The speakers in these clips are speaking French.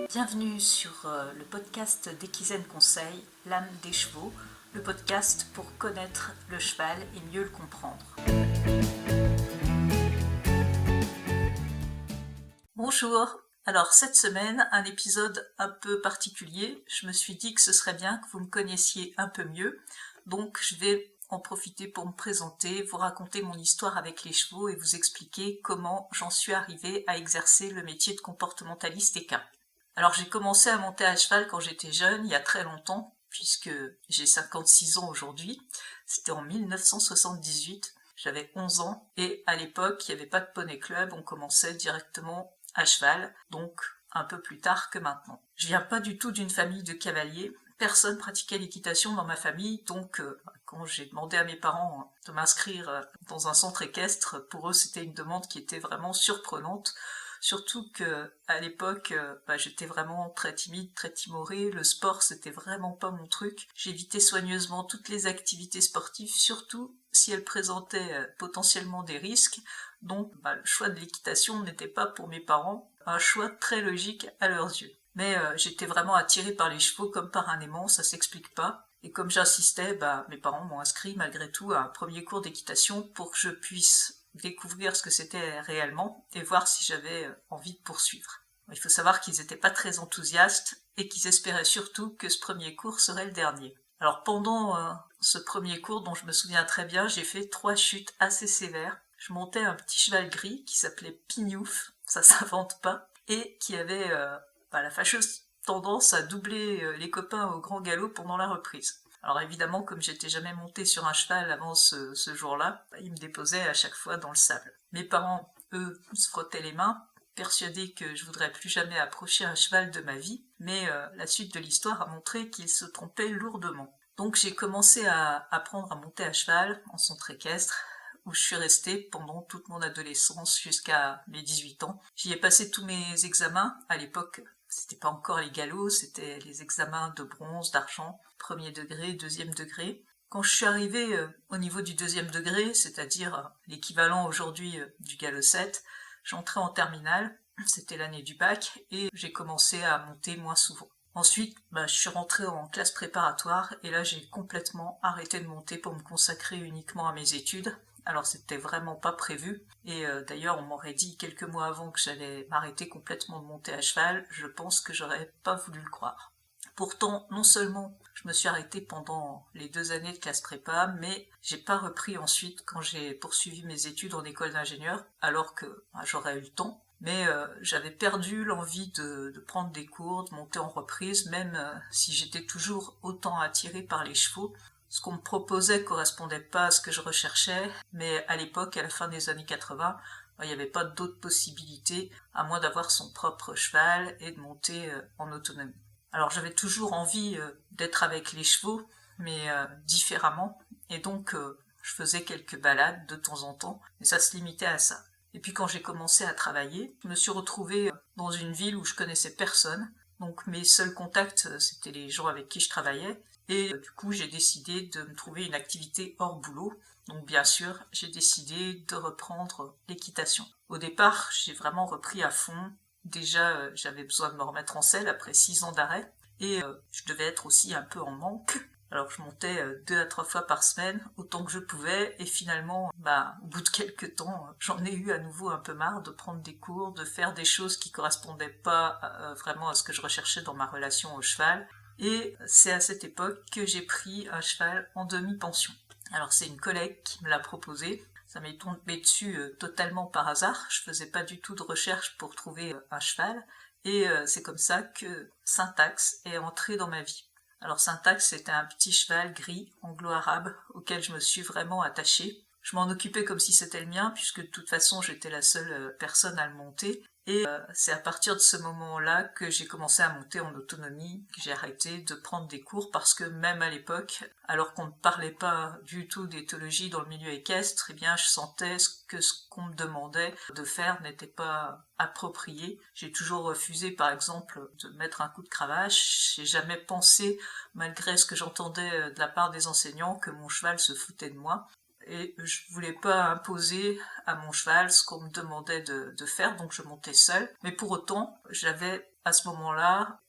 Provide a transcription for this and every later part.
Bienvenue sur le podcast d'Equizen Conseil, l'âme des chevaux, le podcast pour connaître le cheval et mieux le comprendre. Bonjour. Alors cette semaine, un épisode un peu particulier. Je me suis dit que ce serait bien que vous me connaissiez un peu mieux. Donc je vais en profiter pour me présenter, vous raconter mon histoire avec les chevaux et vous expliquer comment j'en suis arrivée à exercer le métier de comportementaliste équin. Alors j'ai commencé à monter à cheval quand j'étais jeune, il y a très longtemps, puisque j'ai 56 ans aujourd'hui. C'était en 1978, j'avais 11 ans, et à l'époque, il n'y avait pas de poney club, on commençait directement à cheval, donc un peu plus tard que maintenant. Je viens pas du tout d'une famille de cavaliers, personne pratiquait l'équitation dans ma famille, donc quand j'ai demandé à mes parents de m'inscrire dans un centre équestre, pour eux c'était une demande qui était vraiment surprenante. Surtout que à l'époque, j'étais vraiment très timide, très timorée. Le sport, c'était vraiment pas mon truc. J'évitais soigneusement toutes les activités sportives, surtout si elles présentaient potentiellement des risques. Donc, le choix de l'équitation n'était pas pour mes parents un choix très logique à leurs yeux. Mais j'étais vraiment attirée par les chevaux comme par un aimant, ça s'explique pas. Et comme j'insistais, mes parents m'ont inscrit malgré tout à un premier cours d'équitation pour que je puisse découvrir ce que c'était réellement et voir si j'avais envie de poursuivre. Il faut savoir qu'ils n'étaient pas très enthousiastes et qu'ils espéraient surtout que ce premier cours serait le dernier. Alors pendant ce premier cours dont je me souviens très bien, j'ai fait 3 chutes assez sévères. Je montais un petit cheval gris qui s'appelait Pignouf, ça s'invente pas, et qui avait la fâcheuse tendance à doubler les copains au grand galop pendant la reprise. Alors évidemment, comme j'étais jamais montée sur un cheval avant ce jour-là, ils me déposaient à chaque fois dans le sable. Mes parents, eux, se frottaient les mains, persuadés que je voudrais plus jamais approcher un cheval de ma vie, mais la suite de l'histoire a montré qu'ils se trompaient lourdement. Donc j'ai commencé à apprendre à monter à cheval en centre équestre, où je suis restée pendant toute mon adolescence jusqu'à mes 18 ans. J'y ai passé tous mes examens. À l'époque, c'était pas encore les galops, c'était les examens de bronze, d'argent, premier degré, deuxième degré. Quand je suis arrivée au niveau du deuxième degré, c'est-à-dire l'équivalent aujourd'hui du galop 7, j'entrais en terminale, c'était l'année du bac, et j'ai commencé à monter moins souvent. Ensuite, je suis rentrée en classe préparatoire, et là j'ai complètement arrêté de monter pour me consacrer uniquement à mes études. Alors c'était vraiment pas prévu, et d'ailleurs on m'aurait dit quelques mois avant que j'allais m'arrêter complètement de monter à cheval, je pense que j'aurais pas voulu le croire. Pourtant, non seulement je me suis arrêtée pendant les 2 années de classe prépa, mais j'ai pas repris ensuite quand j'ai poursuivi mes études en école d'ingénieur, alors que j'aurais eu le temps. Mais j'avais perdu l'envie de prendre des cours, de monter en reprise, même si j'étais toujours autant attirée par les chevaux. Ce qu'on me proposait correspondait pas à ce que je recherchais, mais à l'époque, à la fin des années 80, il n'y avait pas d'autres possibilités, à moins d'avoir son propre cheval et de monter en autonomie. Alors j'avais toujours envie d'être avec les chevaux, mais différemment, et donc je faisais quelques balades de temps en temps, mais ça se limitait à ça. Et puis quand j'ai commencé à travailler, je me suis retrouvée dans une ville où je connaissais personne, donc mes seuls contacts c'était les gens avec qui je travaillais, et du coup j'ai décidé de me trouver une activité hors boulot. Donc bien sûr, j'ai décidé de reprendre l'équitation. Au départ, j'ai vraiment repris à fond. Déjà, j'avais besoin de me remettre en selle après 6 ans d'arrêt, et je devais être aussi un peu en manque. Alors je montais 2 à 3 fois par semaine, autant que je pouvais, et finalement, au bout de quelques temps, j'en ai eu à nouveau un peu marre de prendre des cours, de faire des choses qui correspondaient pas vraiment à ce que je recherchais dans ma relation au cheval. Et c'est à cette époque que j'ai pris un cheval en demi-pension. Alors c'est une collègue qui me l'a proposé. Ça m'est tombé dessus totalement par hasard. Je faisais pas du tout de recherche pour trouver un cheval. Et c'est comme ça que Syntax est entré dans ma vie. Alors Syntax, c'était un petit cheval gris, anglo-arabe, auquel je me suis vraiment attachée. Je m'en occupais comme si c'était le mien, puisque de toute façon j'étais la seule personne à le monter. Et c'est à partir de ce moment-là que j'ai commencé à monter en autonomie, que j'ai arrêté de prendre des cours, parce que même à l'époque, alors qu'on ne parlait pas du tout d'éthologie dans le milieu équestre, eh bien je sentais que ce qu'on me demandait de faire n'était pas approprié. J'ai toujours refusé par exemple de mettre un coup de cravache, j'ai jamais pensé, malgré ce que j'entendais de la part des enseignants, que mon cheval se foutait de moi. et je voulais pas imposer à mon cheval ce qu'on me demandait de faire, donc je montais seule. Mais pour autant, j'avais à ce moment-là,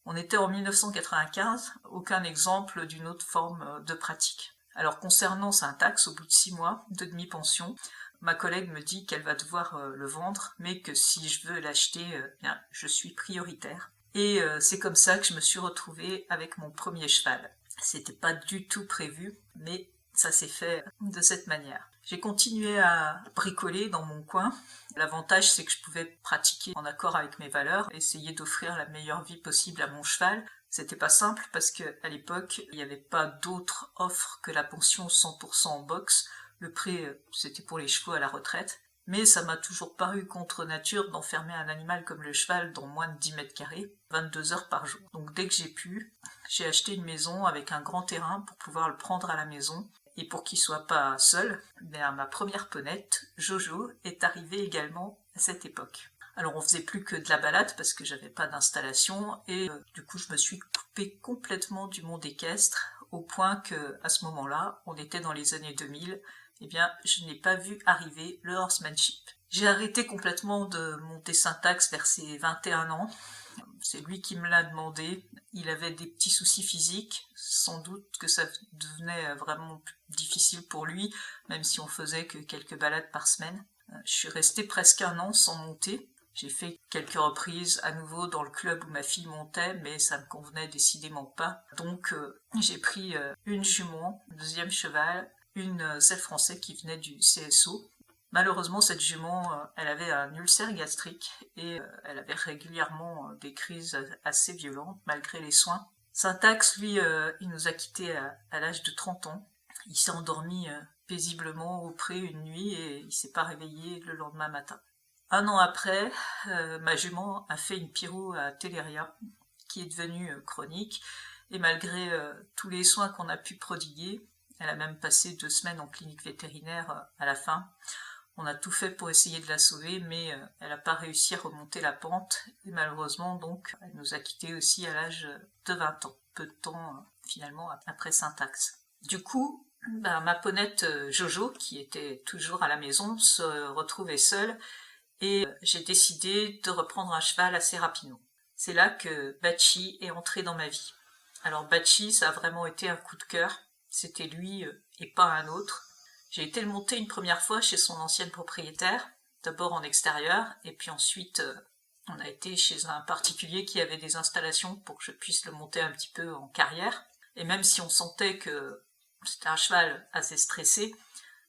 on était en 1995, aucun exemple d'une autre forme de pratique. Alors concernant Syntax, au bout de 6 mois de demi-pension, ma collègue me dit qu'elle va devoir le vendre, mais que si je veux l'acheter, bien, je suis prioritaire. Et c'est comme ça que je me suis retrouvée avec mon premier cheval. C'était pas du tout prévu, mais ça s'est fait de cette manière. J'ai continué à bricoler dans mon coin. L'avantage, c'est que je pouvais pratiquer en accord avec mes valeurs, essayer d'offrir la meilleure vie possible à mon cheval. C'était pas simple parce qu'à l'époque, il n'y avait pas d'autre offre que la pension 100% en boxe. Le prêt, c'était pour les chevaux à la retraite. Mais ça m'a toujours paru contre nature d'enfermer un animal comme le cheval dans moins de 10 mètres carrés, 22 heures par jour. Donc dès que j'ai pu, j'ai acheté une maison avec un grand terrain pour pouvoir le prendre à la maison. Et pour qu'il soit pas seul, ma première ponette, Jojo, est arrivée également à cette époque. Alors on faisait plus que de la balade parce que j'avais pas d'installation et du coup je me suis coupée complètement du monde équestre au point que à ce moment-là, on était dans les années 2000, eh bien je n'ai pas vu arriver le horsemanship. J'ai arrêté complètement de monter Syntax vers ses 21 ans. C'est lui qui me l'a demandé. Il avait des petits soucis physiques, sans doute que ça devenait vraiment difficile pour lui, même si on faisait que quelques balades par semaine. Je suis restée presque 1 an sans monter. J'ai fait quelques reprises à nouveau dans le club où ma fille montait, mais ça me convenait décidément pas. Donc j'ai pris une jument, un deuxième cheval, une selle français qui venait du CSO. Malheureusement, cette jument, elle avait un ulcère gastrique et elle avait régulièrement des crises assez violentes malgré les soins. Syntax, lui, il nous a quittés à l'âge de 30 ans. Il s'est endormi paisiblement au pré une nuit et il s'est pas réveillé le lendemain matin. 1 an après, ma jument a fait une pyro à Téléria qui est devenue chronique et malgré tous les soins qu'on a pu prodiguer, elle a même passé 2 semaines en clinique vétérinaire à la fin. On a tout fait pour essayer de la sauver, mais elle n'a pas réussi à remonter la pente et malheureusement donc elle nous a quittés aussi à l'âge de 20 ans, peu de temps finalement après Syntax. Du coup, ma ponette Jojo, qui était toujours à la maison, se retrouvait seule et j'ai décidé de reprendre un cheval assez rapidement. C'est là que Bachi est entré dans ma vie. Alors Bachi, ça a vraiment été un coup de cœur, c'était lui et pas un autre. J'ai été le monter une première fois chez son ancienne propriétaire, d'abord en extérieur, et puis ensuite on a été chez un particulier qui avait des installations pour que je puisse le monter un petit peu en carrière. Et même si on sentait que c'était un cheval assez stressé,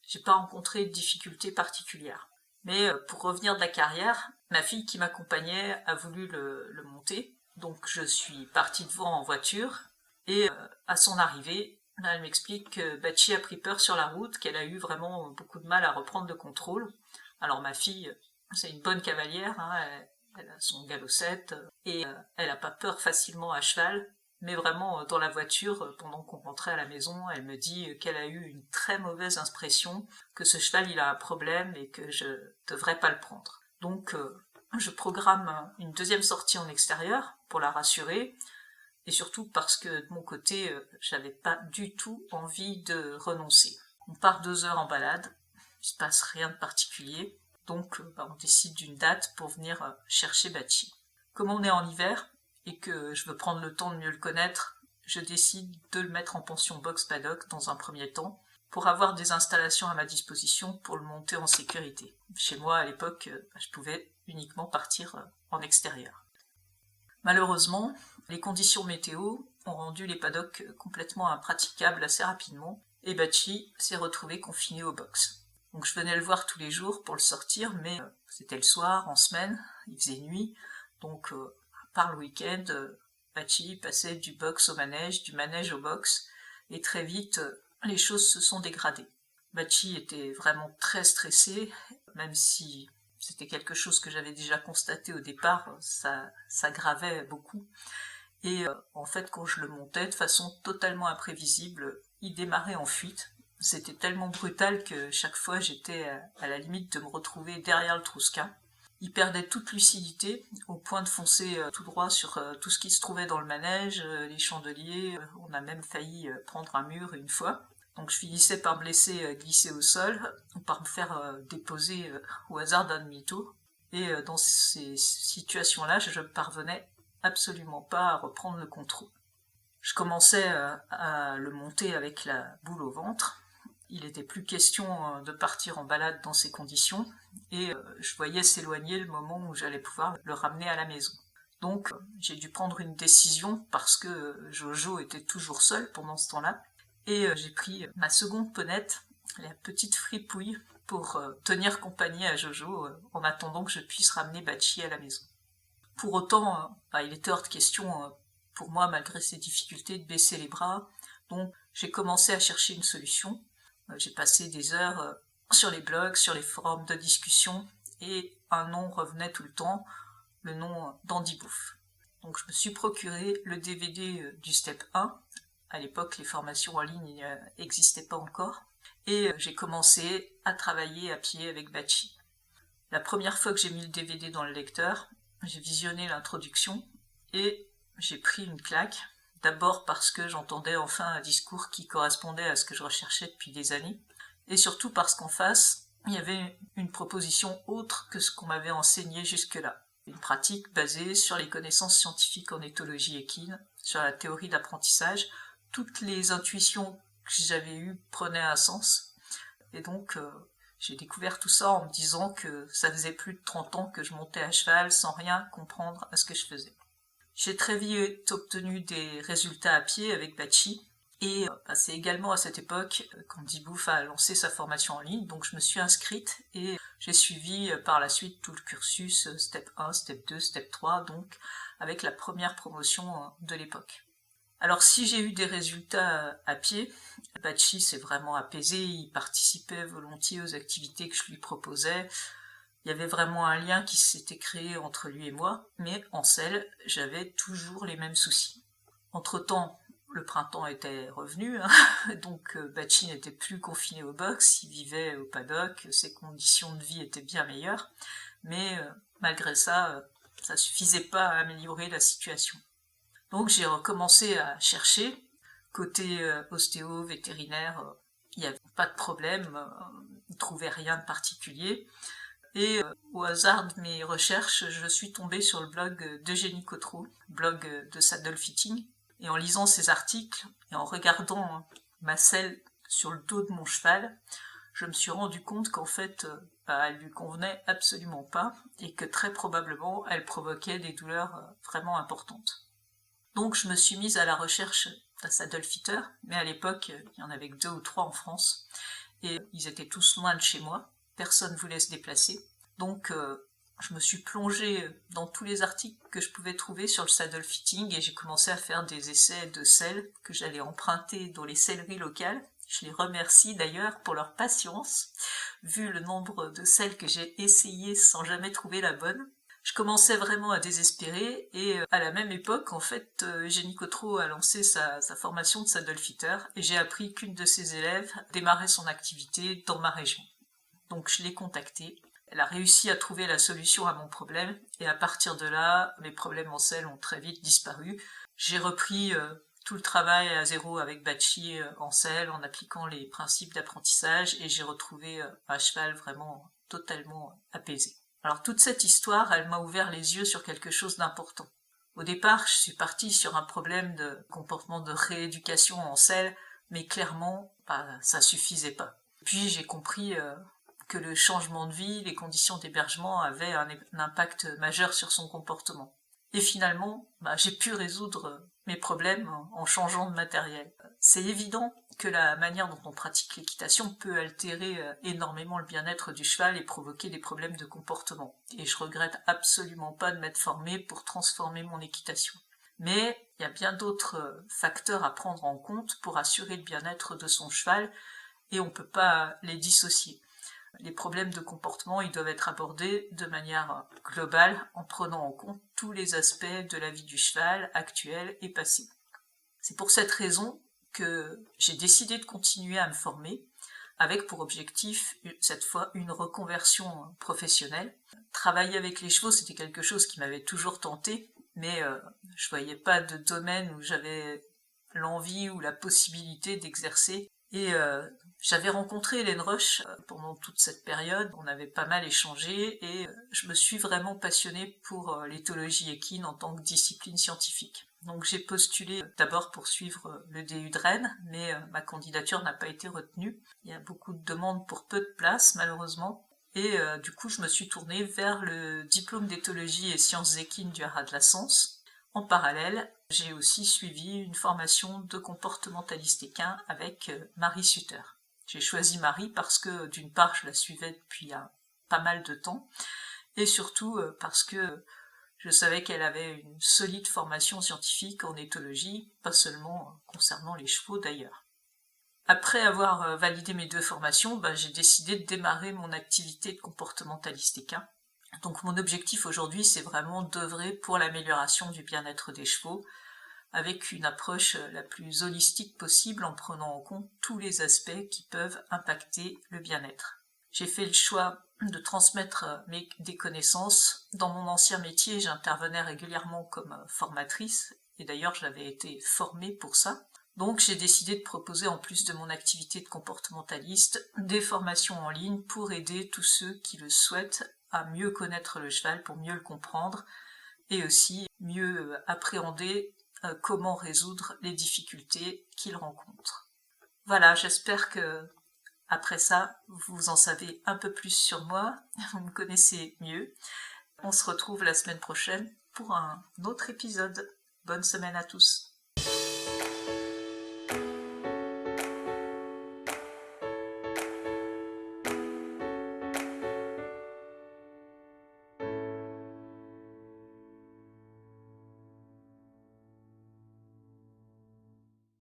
j'ai pas rencontré de difficultés particulières. Mais pour revenir de la carrière, ma fille qui m'accompagnait a voulu le monter, donc je suis partie devant en voiture, et à son arrivée, elle m'explique que Bachi a pris peur sur la route, qu'elle a eu vraiment beaucoup de mal à reprendre le contrôle. Alors ma fille, c'est une bonne cavalière, hein, elle a son galop-7, et elle n'a pas peur facilement à cheval, mais vraiment dans la voiture, pendant qu'on rentrait à la maison, elle me dit qu'elle a eu une très mauvaise impression, que ce cheval il a un problème et que je devrais pas le prendre. Donc je programme une deuxième sortie en extérieur pour la rassurer, et surtout parce que de mon côté, j'avais pas du tout envie de renoncer. On part 2 heures en balade, il se passe rien de particulier, donc on décide d'une date pour venir chercher Bachi. Comme on est en hiver et que je veux prendre le temps de mieux le connaître, je décide de le mettre en pension box paddock dans un premier temps pour avoir des installations à ma disposition pour le monter en sécurité. Chez moi à l'époque, je pouvais uniquement partir en extérieur. Malheureusement, les conditions météo ont rendu les paddocks complètement impraticables assez rapidement et Bachi s'est retrouvé confiné au box. Donc je venais le voir tous les jours pour le sortir, mais c'était le soir, en semaine, il faisait nuit, donc par le week-end, Bachi passait du box au manège, du manège au box, et très vite, les choses se sont dégradées. Bachi était vraiment très stressé, même si c'était quelque chose que j'avais déjà constaté au départ, ça s'aggravait beaucoup. Et en fait, quand je le montais de façon totalement imprévisible, il démarrait en fuite. C'était tellement brutal que chaque fois, j'étais à la limite de me retrouver derrière le trousquin. Il perdait toute lucidité, au point de foncer tout droit sur tout ce qui se trouvait dans le manège, les chandeliers. On a même failli prendre un mur une fois. Donc je finissais par me laisser glisser au sol, ou par me faire déposer au hasard d'un demi-tour. Et dans ces situations-là, je ne parvenais absolument pas à reprendre le contrôle. Je commençais à le monter avec la boule au ventre. Il n'était plus question de partir en balade dans ces conditions, et je voyais s'éloigner le moment où j'allais pouvoir le ramener à la maison. Donc j'ai dû prendre une décision parce que Jojo était toujours seul pendant ce temps-là, et j'ai pris ma seconde ponette, la petite fripouille, pour tenir compagnie à Jojo en attendant que je puisse ramener Bachi à la maison. Pour autant, il était hors de question pour moi, malgré ces difficultés, de baisser les bras, donc j'ai commencé à chercher une solution. J'ai passé des heures sur les blogs, sur les forums de discussion, et un nom revenait tout le temps, le nom d'Andy Booth. Donc je me suis procuré le DVD du Step 1. À l'époque, les formations en ligne n'existaient pas encore. Et j'ai commencé à travailler à pied avec Bachi. La première fois que j'ai mis le DVD dans le lecteur, j'ai visionné l'introduction et j'ai pris une claque. D'abord parce que j'entendais enfin un discours qui correspondait à ce que je recherchais depuis des années. Et surtout parce qu'en face, il y avait une proposition autre que ce qu'on m'avait enseigné jusque-là. Une pratique basée sur les connaissances scientifiques en éthologie équine, sur la théorie d'apprentissage. Toutes les intuitions que j'avais eues prenaient un sens. Et donc, j'ai découvert tout ça en me disant que ça faisait plus de 30 ans que je montais à cheval sans rien comprendre à ce que je faisais. J'ai très vite obtenu des résultats à pied avec Bachi, et c'est également à cette époque qu'Andy Booth a lancé sa formation en ligne, donc je me suis inscrite et j'ai suivi par la suite tout le cursus Step 1, Step 2, Step 3, donc avec la première promotion de l'époque. Alors si j'ai eu des résultats à pied, Bachi s'est vraiment apaisé, il participait volontiers aux activités que je lui proposais. Il y avait vraiment un lien qui s'était créé entre lui et moi, mais en selle, j'avais toujours les mêmes soucis. Entre-temps, le printemps était revenu, donc Bachi n'était plus confiné au box, il vivait au paddock, ses conditions de vie étaient bien meilleures, mais malgré ça, ça suffisait pas à améliorer la situation. Donc j'ai recommencé à chercher. Côté ostéo, vétérinaire, il n'y avait pas de problème, on ne trouvait rien de particulier. Et au hasard de mes recherches, je suis tombée sur le blog d'Eugénie Cotreau, blog de saddle fitting. Et en lisant ses articles et en regardant ma selle sur le dos de mon cheval, je me suis rendu compte qu'en fait, elle lui convenait absolument pas et que très probablement, elle provoquait des douleurs vraiment importantes. Donc je me suis mise à la recherche d'un saddle fitter, mais à l'époque, il y en avait que 2 ou 3 en France, et ils étaient tous loin de chez moi, personne ne voulait se déplacer. Donc je me suis plongée dans tous les articles que je pouvais trouver sur le saddle fitting, et j'ai commencé à faire des essais de selles que j'allais emprunter dans les selleries locales. Je les remercie d'ailleurs pour leur patience, vu le nombre de selles que j'ai essayées sans jamais trouver la bonne. Je commençais vraiment à désespérer, et à la même époque, en fait, Eugénie Cotreau a lancé sa formation de saddle fitter, et j'ai appris qu'une de ses élèves démarrait son activité dans ma région. Donc je l'ai contactée. Elle a réussi à trouver la solution à mon problème, et à partir de là, mes problèmes en selle ont très vite disparu. J'ai repris tout le travail à zéro avec Bachi en selle, en appliquant les principes d'apprentissage, et j'ai retrouvé un cheval vraiment totalement apaisé. Alors toute cette histoire, elle m'a ouvert les yeux sur quelque chose d'important. Au départ, je suis partie sur un problème de comportement de rééducation en selle, mais clairement, ça suffisait pas. Puis j'ai compris que le changement de vie, les conditions d'hébergement avaient un impact majeur sur son comportement. Et finalement, j'ai pu résoudre mes problèmes en changeant de matériel. C'est évident que la manière dont on pratique l'équitation peut altérer énormément le bien-être du cheval et provoquer des problèmes de comportement. Et je regrette absolument pas de m'être formée pour transformer mon équitation. Mais il y a bien d'autres facteurs à prendre en compte pour assurer le bien-être de son cheval, et on ne peut pas les dissocier. Les problèmes de comportement, ils doivent être abordés de manière globale en prenant en compte tous les aspects de la vie du cheval, actuel et passé. C'est pour cette raison que j'ai décidé de continuer à me former, avec pour objectif, cette fois, une reconversion professionnelle. Travailler avec les chevaux, c'était quelque chose qui m'avait toujours tenté, mais je voyais pas de domaine où j'avais l'envie ou la possibilité d'exercer Et j'avais rencontré Hélène Roche pendant toute cette période, on avait pas mal échangé et je me suis vraiment passionnée pour l'éthologie équine en tant que discipline scientifique. Donc j'ai postulé d'abord pour suivre le DU de Rennes, mais ma candidature n'a pas été retenue. Il y a beaucoup de demandes pour peu de places malheureusement. Et du coup je me suis tournée vers le diplôme d'éthologie et sciences équines du Haras de la Sens. En parallèle, j'ai aussi suivi une formation de comportementaliste équin avec Marie Sutter. J'ai choisi Marie parce que d'une part je la suivais depuis pas mal de temps et surtout parce que je savais qu'elle avait une solide formation scientifique en éthologie, pas seulement concernant les chevaux d'ailleurs. Après avoir validé mes 2 formations, j'ai décidé de démarrer mon activité de comportementaliste équin. Donc mon objectif aujourd'hui, c'est vraiment d'œuvrer pour l'amélioration du bien-être des chevaux, avec une approche la plus holistique possible en prenant en compte tous les aspects qui peuvent impacter le bien-être. J'ai fait le choix de transmettre des connaissances. Dans mon ancien métier, j'intervenais régulièrement comme formatrice, et d'ailleurs j'avais été formée pour ça. Donc j'ai décidé de proposer, en plus de mon activité de comportementaliste, des formations en ligne pour aider tous ceux qui le souhaitent à mieux connaître le cheval, pour mieux le comprendre, et aussi mieux appréhender comment résoudre les difficultés qu'il rencontre. Voilà, j'espère que après ça, vous en savez un peu plus sur moi, vous me connaissez mieux. On se retrouve la semaine prochaine pour un autre épisode. Bonne semaine à tous.